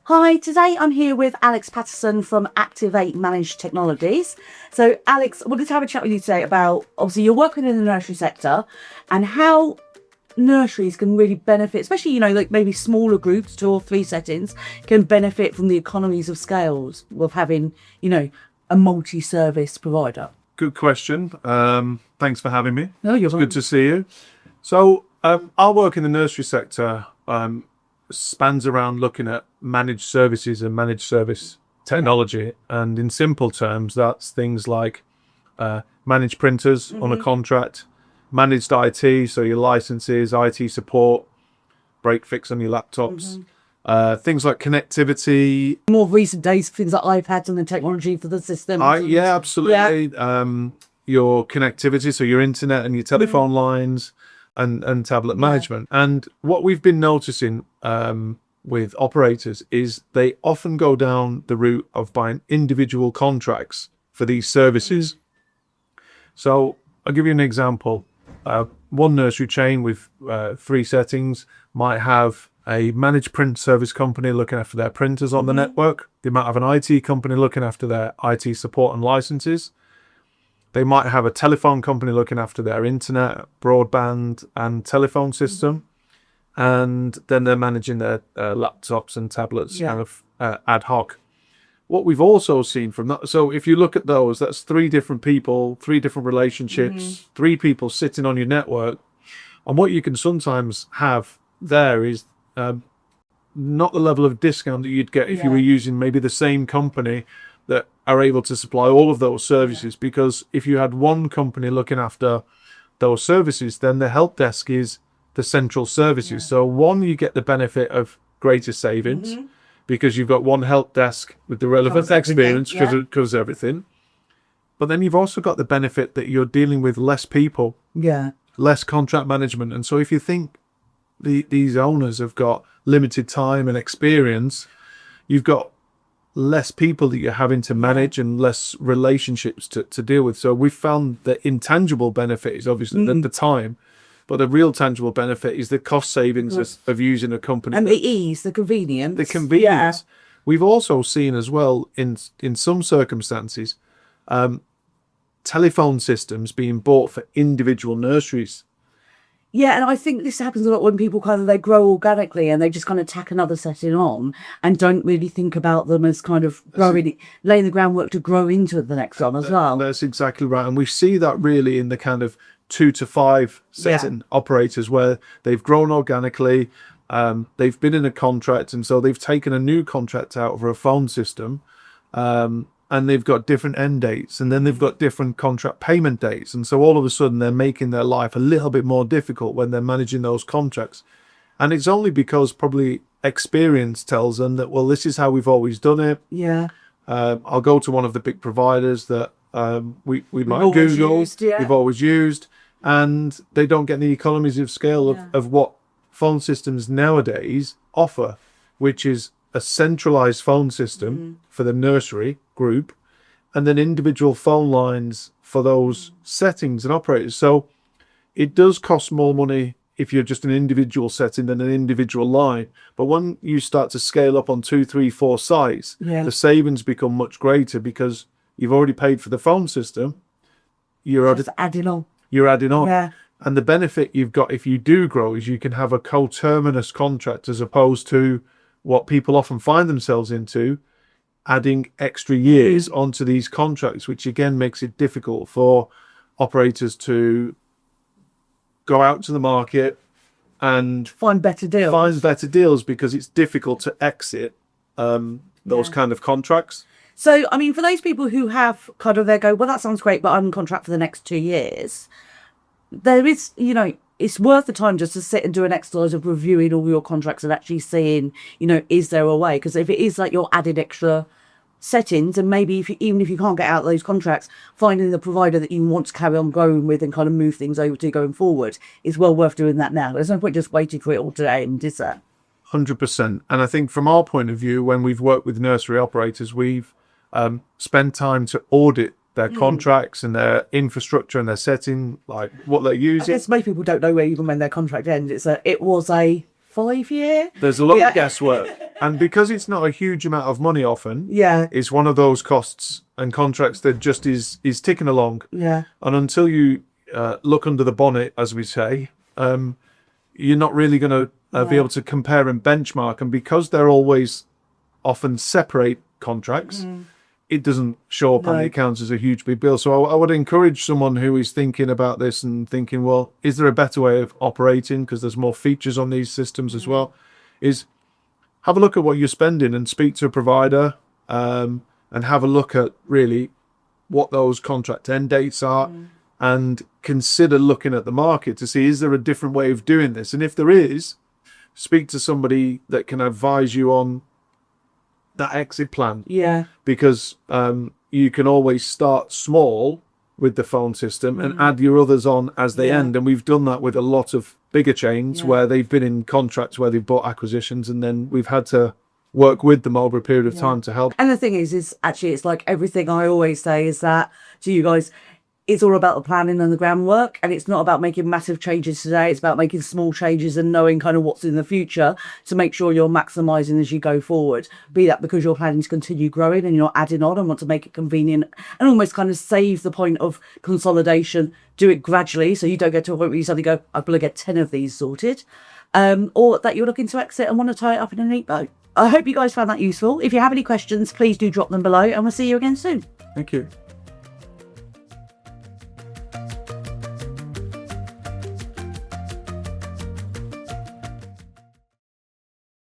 Hi, today I'm here with Alex Patterson from Active8 Managed Technologies. So, Alex, I wanted to have a chat with you today about obviously you're working in the nursery sector and how nurseries can really benefit, especially, like maybe smaller groups, 2 or 3 settings, can benefit from the economies of scales of having, a multi-service provider. Good question. Thanks for having me. No, you're It's good to see you. So, our work in the nursery sector spans around looking at managed services and managed service technology. And in simple terms, that's things like managed printers on a contract, managed IT, so your licenses, IT support, break fix on your laptops, things like connectivity. More recent days, things like iPads and the technology for the system. Yeah, absolutely. Your connectivity, so your internet and your telephone lines and tablet management. And what we've been noticing with operators is they often go down the route of buying individual contracts for these services. So I'll give you an example. One nursery chain with 3 settings might have a managed print service company looking after their printers on the network. They might have an IT company looking after their IT support and licenses. They might have a telephone company looking after their internet, broadband, and telephone system. And then they're managing their laptops and tablets kind of ad hoc. What we've also seen from that, so if you look at those, that's 3 different people, 3 different relationships, 3 people sitting on your network. And what you can sometimes have there is not the level of discount that you'd get if you were using maybe the same company that are able to supply all of those services. Because if you had one company looking after those services, then the help desk is the central services. So one, you get the benefit of greater savings because you've got one help desk with the relevant experience because it covers everything. But then you've also got the benefit that you're dealing with less people, less contract management. And so if you think these owners have got limited time and experience, you've got less people that you're having to manage and less relationships to deal with. So we've found the intangible benefit is obviously the time, but the real tangible benefit is the cost savings of using a company. And the ease, the convenience. The convenience. We've also seen as well in some circumstances, telephone systems being bought for individual nurseries. Yeah, and I think this happens a lot when people they grow organically and they just kind of tack another setting on and don't really think about them as kind of laying the groundwork to grow into the next one as well. That's exactly right. And we see that really in the kind of 2 to 5 setting operators where they've grown organically, they've been in a contract, and so they've taken a new contract out for a phone system, and they've got different end dates, and then they've got different contract payment dates. And so all of a sudden they're making their life a little bit more difficult when they're managing those contracts. And it's only because probably experience tells them that, well, this is how we've always done it. I'll go to one of the big providers that we might Google, we've always used, and they don't get the economies of scale of what phone systems nowadays offer, which is a centralised phone system for the nursery group, and then individual phone lines for those settings and operators. So it does cost more money if you're just an individual setting than an individual line. But when you start to scale up on 2, 3, 4 sites, the savings become much greater because you've already paid for the phone system. You're just adding on. You're adding on. And the benefit you've got if you do grow is you can have a coterminous contract as opposed to what people often find themselves into, adding extra years onto these contracts, which again makes it difficult for operators to go out to the market and find better deals because it's difficult to exit those kind of contracts. So, I mean, for those people who have kind of, they go, well, that sounds great, but I'm on contract for the next 2 years. There is, it's worth the time just to sit and do an exercise of reviewing all your contracts and actually seeing, is there a way? Because if it is like you're adding extra settings, and maybe even if you can't get out of those contracts, finding the provider that you want to carry on growing with and kind of move things over to going forward is well worth doing that now. There's no point just waiting for it all to end, is there? 100%. And I think from our point of view, when we've worked with nursery operators, we've spent time to audit their contracts and their infrastructure and their setting, like what they're using. I guess most people don't know even when their contract ends. It was a 5-year. There's a lot of guesswork. And because it's not a huge amount of money often, it's one of those costs and contracts that just is ticking along. Yeah. And until you look under the bonnet, as we say, you're not really going to be able to compare and benchmark. And because they're always often separate contracts, it doesn't show up on the accounts as a huge big bill. So I would encourage someone who is thinking about this and thinking, well, is there a better way of operating? Because there's more features on these systems as well. Is have a look at what you're spending and speak to a provider and have a look at really what those contract end dates are and consider looking at the market to see, is there a different way of doing this? And if there is, speak to somebody that can advise you on that exit plan. Yeah. Because you can always start small with the phone system and add your others on as they end. And we've done that with a lot of bigger chains where they've been in contracts where they've bought acquisitions, and then we've had to work with them over a period of time to help. And the thing is actually, it's like everything I always say is that to you guys, it's all about the planning and the groundwork, and it's not about making massive changes today. It's about making small changes and knowing kind of what's in the future to make sure you're maximising as you go forward. Be that because you're planning to continue growing and you're adding on and want to make it convenient and almost kind of save the point of consolidation. Do it gradually so you don't get to a point where you suddenly go, I've got to get 10 of these sorted. Or that you're looking to exit and want to tie it up in a neat bow. I hope you guys found that useful. If you have any questions, please do drop them below, and we'll see you again soon. Thank you.